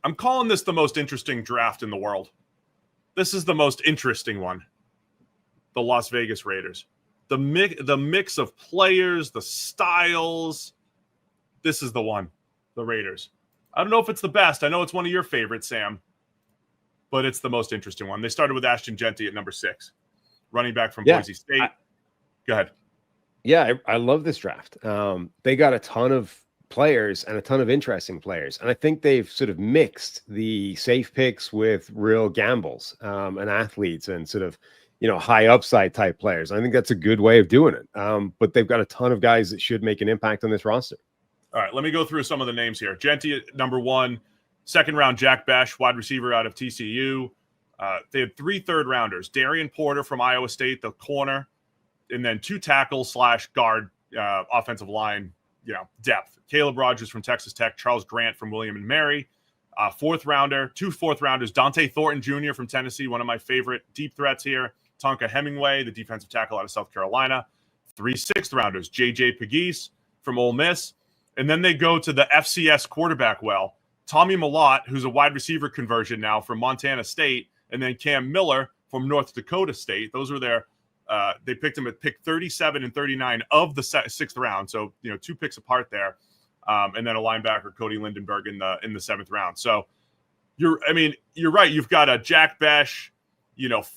I'm calling this the most interesting draft in the world. This is the most interesting one. The Las Vegas Raiders. The mix of players, the styles. This is the one. The Raiders. I don't know if it's the best. I know it's one of your favorites, Sam. But it's the most interesting one. They started with Ashton Jeanty at number 6. Running back from Boise State. Go ahead. Yeah, I love this draft. They got a ton of players and a ton of interesting players. And I think they've sort of mixed the safe picks with real gambles and athletes and sort of, high upside type players. I think that's a good way of doing it. But they've got a ton of guys that should make an impact on this roster. All right, let me go through some of the names here. Jeanty at number 1, second round, Jack Besh, wide receiver out of TCU. They had 3 third-rounders. Darian Porter from Iowa State, the corner, and then 2 tackles / guard offensive line, depth. Caleb Rogers from Texas Tech, Charles Grant from William & Mary. 4th-rounder, 2 4th-rounders, Dante Thornton Jr. from Tennessee, one of my favorite deep threats here. Tonka Hemingway, the defensive tackle out of South Carolina. 3 6th-rounders, J.J. Pegues from Ole Miss. And then they go to the FCS quarterback Tommy Mellott, who's a wide receiver conversion now from Montana State, and then Cam Miller from North Dakota State. Those were their they picked him at pick 37 and 39 of the 6th round. So, 2 picks apart there. And then a linebacker, Cody Lindenberg, in the 7th round. So you're right. You've got a Jack Besh,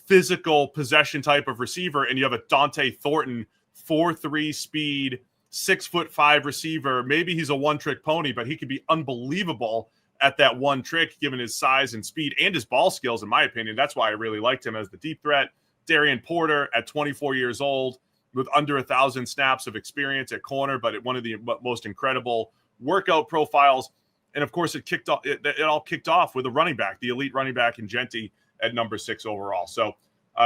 physical possession type of receiver, and you have a Dante Thornton 4.3 speed, 6'5" receiver. Maybe he's a one-trick pony, but he could be unbelievable at that one trick, given his size and speed and his ball skills, in my opinion. That's why I really liked him as the deep threat. Darian Porter at 24 years old with under 1,000 snaps of experience at corner, but at one of the most incredible workout profiles. And of course, it all kicked off with a running back, the elite running back in Jeanty at number 6 overall. So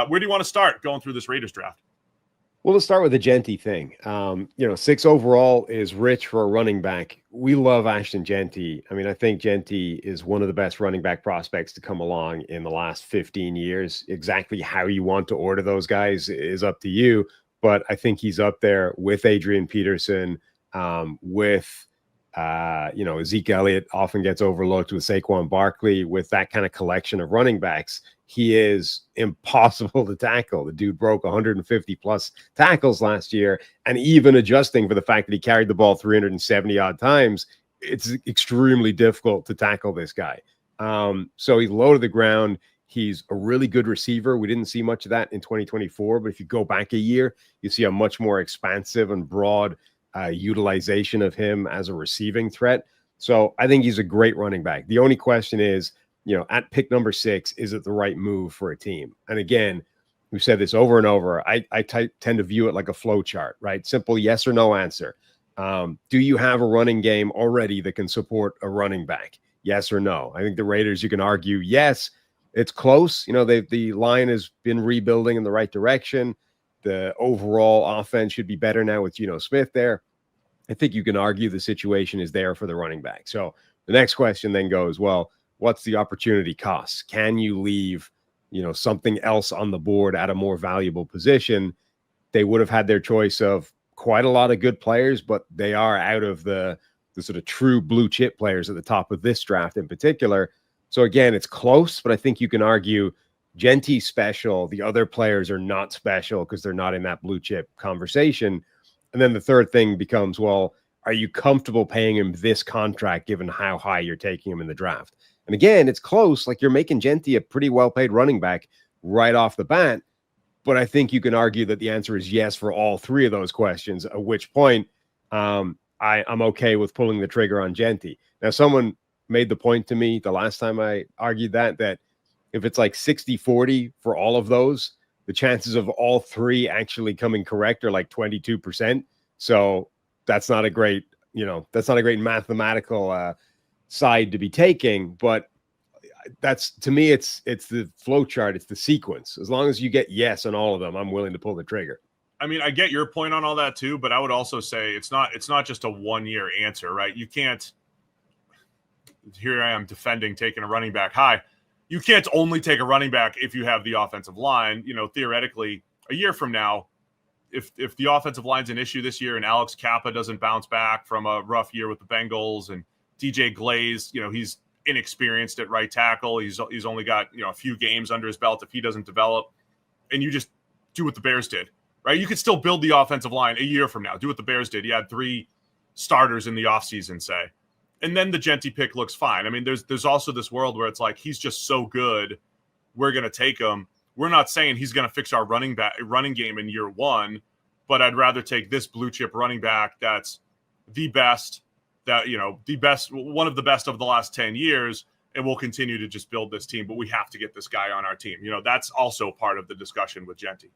where do you want to start going through this Raiders draft? Well, let's start with the Jeanty thing. 6 overall is rich for a running back. We love Ashton Jeanty. I think Jeanty is one of the best running back prospects to come along in the last 15 years. Exactly how you want to order those guys is up to you. But I think he's up there with Adrian Peterson, with Zeke Elliott often gets overlooked, with Saquon Barkley, with that kind of collection of running backs. He is impossible to tackle. The dude broke 150 plus tackles last year. And even adjusting for the fact that he carried the ball 370 odd times, it's extremely difficult to tackle this guy. So he's low to the ground. He's a really good receiver. We didn't see much of that in 2024, but if you go back a year, you see a much more expansive and broad utilization of him as a receiving threat. So I think he's a great running back. The only question is, at pick number 6, is it the right move for a team? And again, we've said this over and over. I tend to view it like a flow chart, right? Simple yes or no answer. Do you have a running game already that can support a running back? Yes or no? I think the Raiders, you can argue, yes, it's close. The line has been rebuilding in the right direction. The overall offense should be better now with Geno Smith there. I think you can argue the situation is there for the running back. So the next question then goes, well, what's the opportunity cost? Can you leave, something else on the board at a more valuable position? They would have had their choice of quite a lot of good players, but they are out of the sort of true blue chip players at the top of this draft in particular. So again, it's close, but I think you can argue Jeanty's special. The other players are not special because they're not in that blue chip conversation. And then the third thing becomes, well, are you comfortable paying him this contract given how high you're taking him in the draft? And again, it's close. Like, you're making Jeanty a pretty well-paid running back right off the bat. But I think you can argue that the answer is yes for all 3 of those questions, at which point I'm okay with pulling the trigger on Jeanty. Now, someone made the point to me the last time I argued that if it's like 60-40 for all of those, the chances of all 3 actually coming correct are like 22%. So that's not a great, mathematical side to be taking. But that's, to me, it's the flow chart. It's the sequence. As long as you get yes on all of them, I'm willing to pull the trigger. I get your point on all that too, but I would also say it's not just a 1-year answer, right? You can't, here I am defending taking a running back high. You can't only take a running back if you have the offensive line. Theoretically, a year from now, if the offensive line's an issue this year and Alex Kappa doesn't bounce back from a rough year with the Bengals, and DJ Glaze, he's inexperienced at right tackle. He's only got a few games under his belt if he doesn't develop, and you just do what the Bears did, right? You could still build the offensive line a year from now. Do what the Bears did. You had 3 starters in the offseason, say, and then the Genty pick looks fine. I mean, there's also this world where it's like he's just so good, we're going to take him. We're not saying he's going to fix our running game in year 1, but I'd rather take this blue chip running back that's the best, one of the best of the last 10 years, and we'll continue to just build this team. But we have to get this guy on our team. That's also part of the discussion with Genty.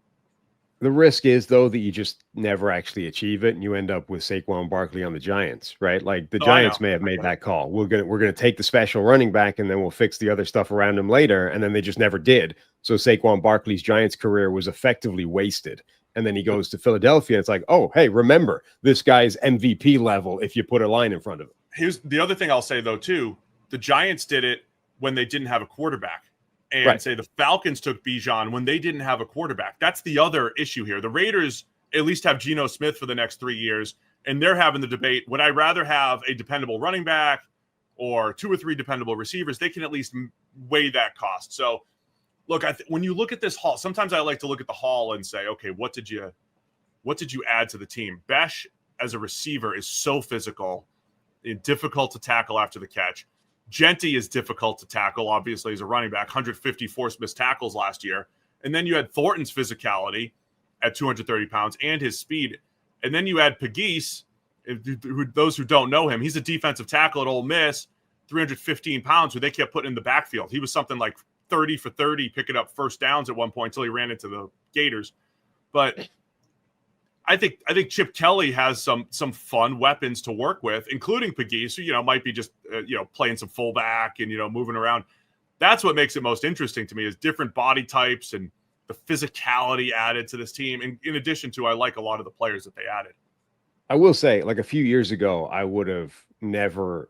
The risk is, though, that you just never actually achieve it, and you end up with Saquon Barkley on the Giants, right? Like the Giants may have made that call. We're gonna take the special running back, and then we'll fix the other stuff around him later, and then they just never did. So Saquon Barkley's Giants career was effectively wasted. And then he goes to Philadelphia, and it's like, oh, hey, remember, this guy's MVP level if you put a line in front of him. Here's the other thing I'll say, though, too. The Giants did it when they didn't have a quarterback. And say the Falcons took Bijan when they didn't have a quarterback. That's the other issue here. The Raiders at least have Geno Smith for the next 3 years, and they're having the debate, would I rather have a dependable running back or 2 or 3 dependable receivers? They can at least weigh that cost. So, look, when you look at this haul, sometimes I like to look at the haul and say, okay, what did you add to the team? Besh as a receiver is so physical and difficult to tackle after the catch. Genty is difficult to tackle, obviously, as a running back, 150 forced missed tackles last year. And then you had Thornton's physicality at 230 pounds and his speed. And then you had Pegues, those who don't know him, he's a defensive tackle at Ole Miss, 315 pounds, who they kept putting in the backfield. He was something like 30 for 30, picking up first downs at one point until he ran into the Gators. But I think Chip Kelly has some fun weapons to work with, including Pegues, who might be just playing some fullback and moving around. That's what makes it most interesting to me, is different body types and the physicality added to this team. And in addition to, I like a lot of the players that they added. I will say, like a few years ago, I would have never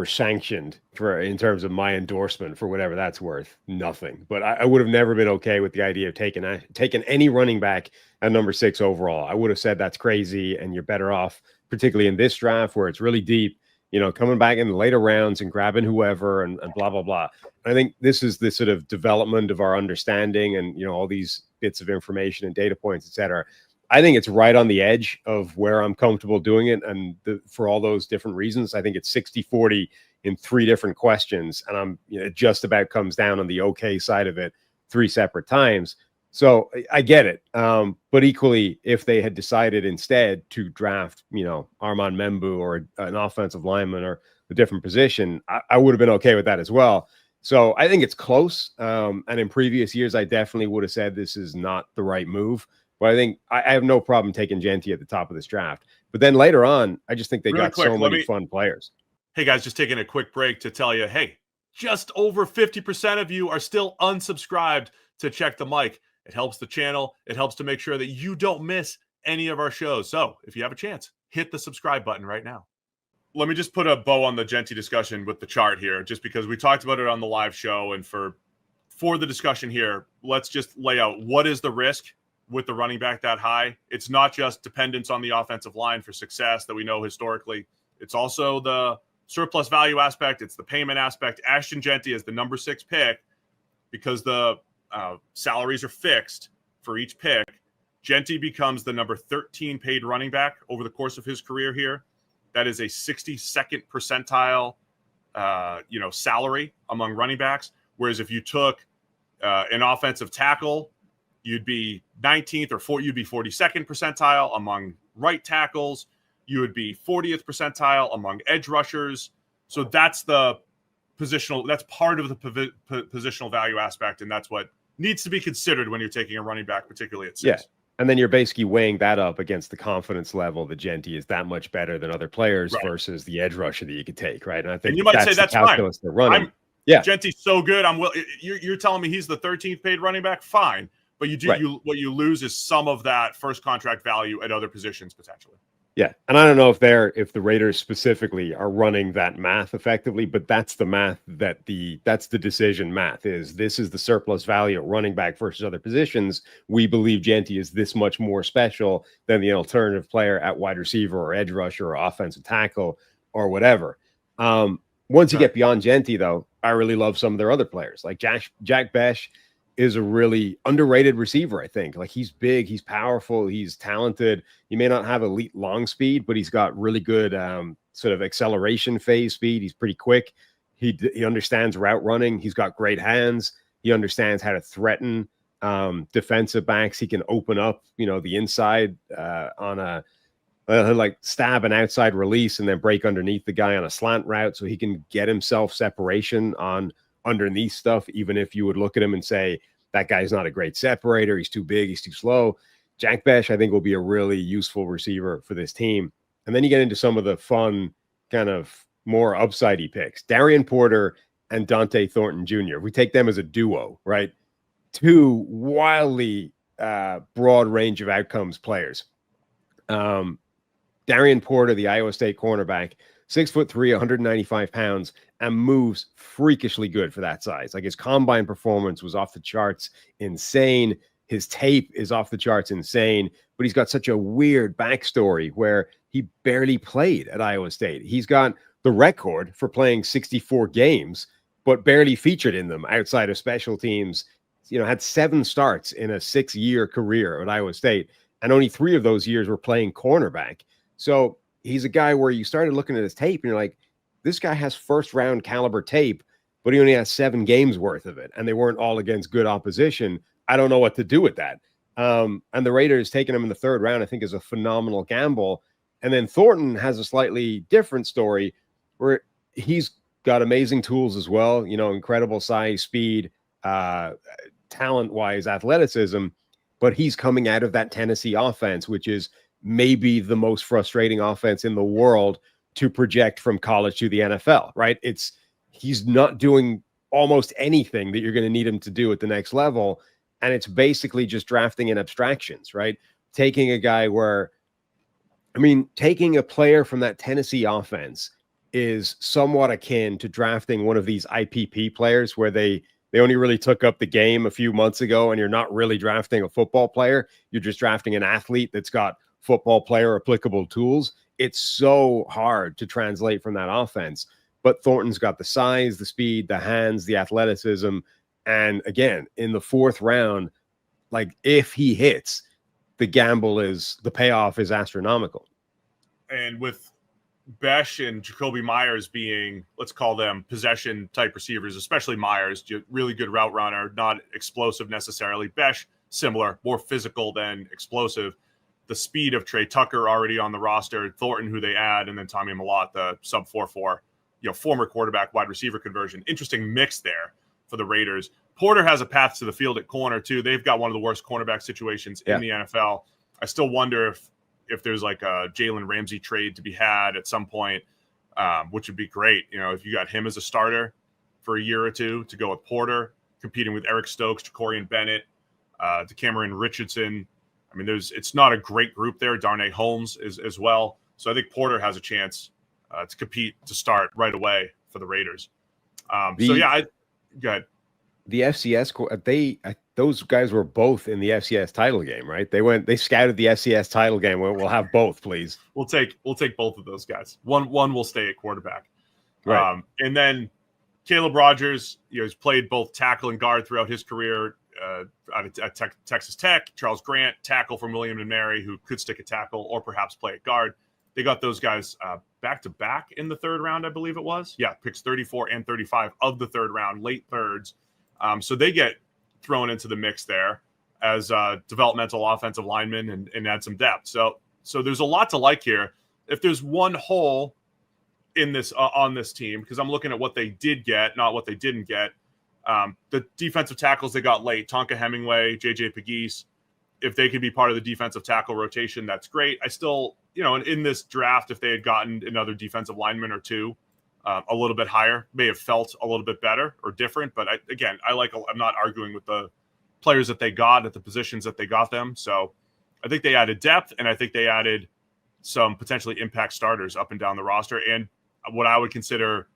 sanctioned in terms of my endorsement for whatever that's worth. Nothing. But I would have never been okay with the idea of taking any running back at number 6 overall. I would have said that's crazy, and you're better off, particularly in this draft where it's really deep, coming back in the later rounds and grabbing whoever and blah, blah, blah. I think this is the sort of development of our understanding and, all these bits of information and data points, et cetera. I think it's right on the edge of where I'm comfortable doing it. And for all those different reasons, I think it's 60-40 in 3 different questions. And it just about comes down on the okay side of it 3 separate times. So I get it. But equally, if they had decided instead to draft, Armand Membu or an offensive lineman or a different position, I would have been okay with that as well. So I think it's close. And in previous years, I definitely would have said this is not the right move. But I think I have no problem taking Genty at the top of this draft. But then later on, I just think they got so many fun players. Hey, guys, just taking a quick break to tell you, hey, just over 50% of you are still unsubscribed to Check the Mic. It helps the channel. It helps to make sure that you don't miss any of our shows. So if you have a chance, hit the subscribe button right now. Let me just put a bow on the Genty discussion with the chart here, just because we talked about it on the live show. And for the discussion here, let's just lay out what is the risk with the running back that high. It's not just dependence on the offensive line for success that we know historically. It's also the surplus value aspect. It's the payment aspect. Ashton Genty is the number 6 pick because the salaries are fixed for each pick. Genty becomes the number 13 paid running back over the course of his career here. That is a 62nd percentile, salary among running backs. Whereas if you took an offensive tackle, you'd be 19th or you'd be 42nd percentile among right tackles. You would be 40th percentile among edge rushers. So that's the positional. That's part of the positional value aspect, and that's what needs to be considered when you're taking a running back, particularly at 6. Yeah. And then you're basically weighing that up against the confidence level that Genty is that much better than other players versus the edge rusher that you could take, right? And I think you might say that's fine. They're running. Genty's so good. You're telling me he's the 13th paid running back? Fine. But what you lose is some of that first contract value at other positions potentially. Yeah, and I don't know if the Raiders specifically are running that math effectively, but that's the math that's the decision math is. This is the surplus value at running back versus other positions. We believe Genty is this much more special than the alternative player at wide receiver or edge rusher or offensive tackle or whatever. Once you get beyond Genty, though, I really love some of their other players. Like Jack Besh is a really underrated receiver, I think. Like, he's big, he's powerful, he's talented. He may not have elite long speed, but he's got really good sort of acceleration phase speed. He's pretty quick. He understands route running. He's got great hands. He understands how to threaten defensive backs. He can open up, the inside on a like stab an outside release and then break underneath the guy on a slant route, so he can get himself separation on underneath stuff, even if you would look at him and say, that guy's not a great separator. He's too big. He's too slow. Jack Besh, I think, will be a really useful receiver for this team. And then you get into some of the fun, kind of more upsidey picks. Darian Porter and Dante Thornton Jr. We take them as a duo, right? Two wildly broad range of outcomes players. Darian Porter, the Iowa State cornerback, 6'3", 195 pounds, and moves freakishly good for that size. Like, his combine performance was off the charts insane. His tape is off the charts insane, but he's got such a weird backstory where he barely played at Iowa State. He's got the record for playing 64 games, but barely featured in them outside of special teams. Had 7 starts in a 6-year career at Iowa State, and only 3 of those years were playing cornerback. So he's a guy where you started looking at his tape and you're like, this guy has first round caliber tape, but he only has 7 games worth of it. And they weren't all against good opposition. I don't know what to do with that. And the Raiders taking him in the 3rd round, I think, is a phenomenal gamble. And then Thornton has a slightly different story where he's got amazing tools as well, incredible size, speed, talent-wise, athleticism, but he's coming out of that Tennessee offense, which is maybe the most frustrating offense in the world to project from college to the NFL, right? He's not doing almost anything that you're going to need him to do at the next level. And it's basically just drafting in abstractions, right? Taking a guy taking a player from that Tennessee offense is somewhat akin to drafting one of these IPP players where they only really took up the game a few months ago, and you're not really drafting a football player. You're just drafting an athlete that's got football player applicable tools. It's so hard to translate from that offense. But Thornton's got the size, the speed, the hands, the athleticism. And again, in the 4th round, like, if he hits, the payoff is astronomical. And with Besh and Jacoby Myers being, let's call them possession type receivers, especially Myers, really good route runner, not explosive necessarily. Besh, similar, more physical than explosive. The speed of Trey Tucker already on the roster, Thornton, who they add, and then Tommy Mellott, the sub 4.4, former quarterback wide receiver conversion. Interesting mix there for the Raiders. Porter has a path to the field at corner too. They've got one of the worst cornerback situations in the NFL. I still wonder if there's like a Jalen Ramsey trade to be had at some point, which would be great. If you got him as a starter for a year or two to go with Porter, competing with Eric Stokes, Jacorian Bennett, DeCameron Richardson. It's not a great group there. Darnay Holmes is as well. So I think Porter has a chance to compete to start right away for the Raiders. Go ahead. The FCS, those guys were both in the FCS title game, right? They scouted the FCS title game. We'll have both, please. We'll take both of those guys. One will stay at quarterback. Right. And then Caleb Rogers, he's played both tackle and guard throughout his career. At Texas Tech, Charles Grant, tackle from William and Mary, who could stick a tackle or perhaps play at guard. They got those guys back-to-back in the 3rd round, I believe it was. Yeah, picks 34 and 35 of the 3rd round, late thirds. So they get thrown into the mix there as developmental offensive linemen and add some depth. So there's a lot to like here. If there's one hole in this on this team, because I'm looking at what they did get, not what they didn't get. The defensive tackles they got late, Tonka Hemingway, JJ Pegues, if they could be part of the defensive tackle rotation, that's great. I still, in this draft, if they had gotten another defensive lineman or two a little bit higher, may have felt a little bit better or different. But I'm not arguing with the players that they got at the positions that they got them. So I think they added depth, and I think they added some potentially impact starters up and down the roster, and what I would consider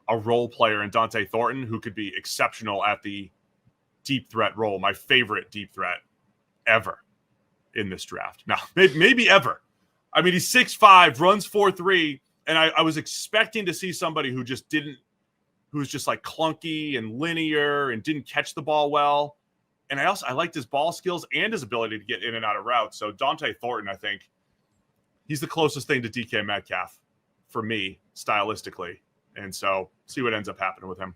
a role player in Dante Thornton, who could be exceptional at the deep threat role. My favorite deep threat ever in this draft. Now, maybe ever. He's 6'5", runs 4.3, And I was expecting to see somebody who just didn't, who's just like clunky and linear and didn't catch the ball well. And I liked his ball skills and his ability to get in and out of routes. So Dante Thornton, I think he's the closest thing to DK Metcalf for me stylistically. And so see what ends up happening with him.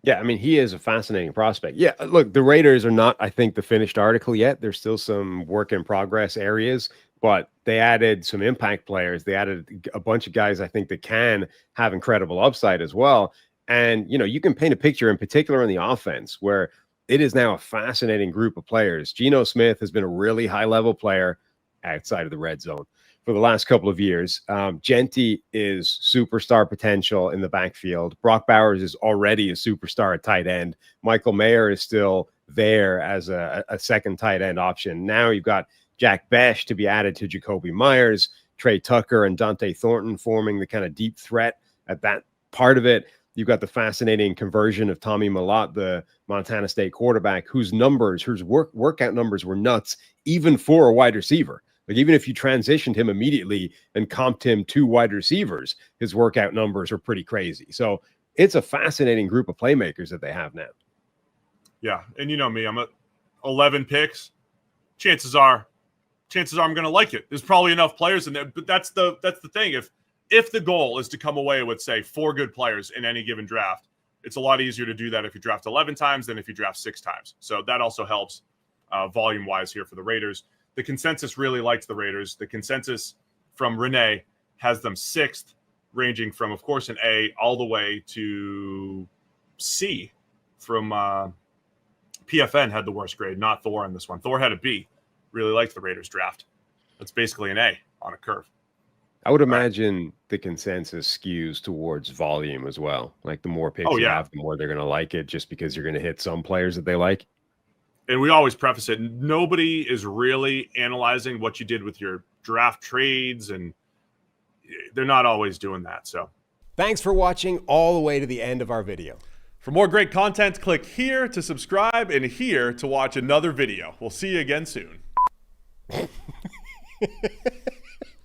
Yeah, I mean, he is a fascinating prospect. Yeah, look, the Raiders are not, I think, the finished article yet. There's still some work in progress areas, but they added some impact players. They added a bunch of guys, I think, that can have incredible upside as well. And, you know, you can paint a picture in particular on the offense where it is now a fascinating group of players. Geno Smith has been a really high-level player outside of the red zone for the last couple of years. Genty is superstar potential in the backfield. Brock Bowers is already a superstar at tight end. Michael Mayer is still there as a second tight end option. Now you've got Jack Besh to be added to Jacoby Myers, Trey Tucker and Dante Thornton forming the kind of deep threat at that part of it. You've got the fascinating conversion of Tommy Mellott, the Montana State quarterback, whose workout numbers were nuts, even for a wide receiver. Like, even if you transitioned him immediately and comped him to wide receivers, his workout numbers are pretty crazy. So it's a fascinating group of playmakers that they have now. Yeah. And you know me, I'm at 11 picks. Chances are I'm going to like it. There's probably enough players in there, but that's the thing. If the goal is to come away with, say, 4 good players in any given draft, it's a lot easier to do that if you draft 11 times than if you draft 6 times. So that also helps volume-wise here for the Raiders. The consensus really likes the Raiders. The consensus from Renee has them 6th, ranging from, of course, an A all the way to C. From PFN had the worst grade, not Thor on this one. Thor had a B. Really liked the Raiders draft. That's basically an A on a curve. I would imagine the consensus skews towards volume as well. Like, the more picks you have, the more they're going to like it, just because you're going to hit some players that they like. And we always preface it, nobody is really analyzing what you did with your draft trades, and they're not always doing that. So thanks for watching all the way to the end of our video. For more great content, click here to subscribe and here to watch another video. We'll see you again soon.